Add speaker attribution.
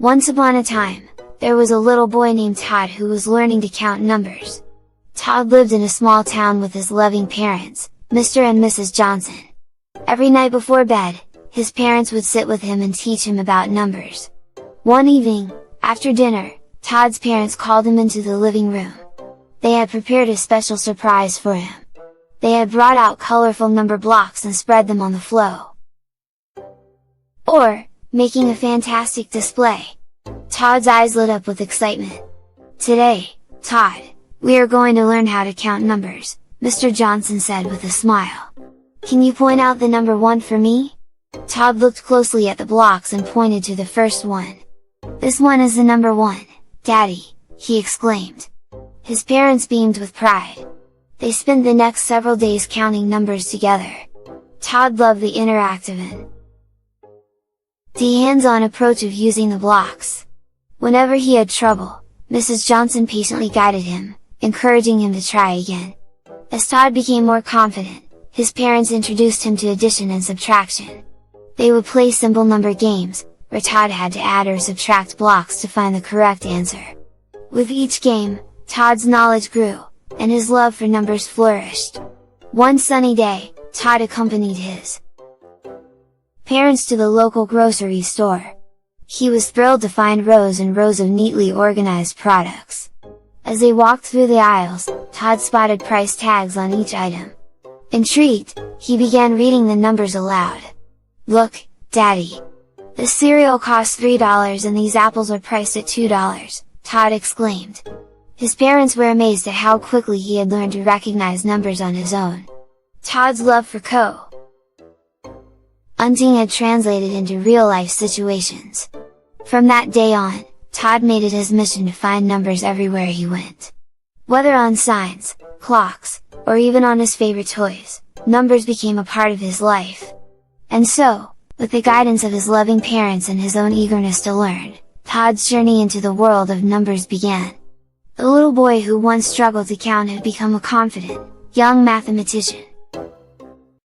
Speaker 1: Once upon a time, there was a little boy named Todd who was learning to count numbers. Todd lived in a small town with his loving parents, Mr. and Mrs. Johnson. Every night before bed, his parents would sit with him and teach him about numbers. One evening, after dinner, Todd's parents called him into the living room. They had prepared a special surprise for him. They had brought out colorful number blocks and spread them on the floor, making a fantastic display. Todd's eyes lit up with excitement. "Today, Todd, we are going to learn how to count numbers," Mr. Johnson said with a smile. "Can you point out the number 1 for me?" Todd looked closely at the blocks and pointed to the first one. "This one is the number 1, Daddy," he exclaimed. His parents beamed with pride. They spent the next several days counting numbers together. Todd loved the interactive and hands-on approach of using the blocks. Whenever he had trouble, Mrs. Johnson patiently guided him, encouraging him to try again. As Todd became more confident, his parents introduced him to addition and subtraction. They would play simple number games, where Todd had to add or subtract blocks to find the correct answer. With each game, Todd's knowledge grew, and his love for numbers flourished. One sunny day, Todd accompanied his parents to the local grocery store. He was thrilled to find rows and rows of neatly organized products. As they walked through the aisles, Todd spotted price tags on each item. Intrigued, he began reading the numbers aloud. "Look, Daddy! This cereal costs $3 and these apples are priced at $2, Todd exclaimed. His parents were amazed at how quickly he had learned to recognize numbers on his own. Todd's love for counting had translated into real-life situations. From that day on, Todd made it his mission to find numbers everywhere he went. Whether on signs, clocks, or even on his favorite toys, numbers became a part of his life. And so, with the guidance of his loving parents and his own eagerness to learn, Todd's journey into the world of numbers began. The little boy who once struggled to count had become a confident, young mathematician.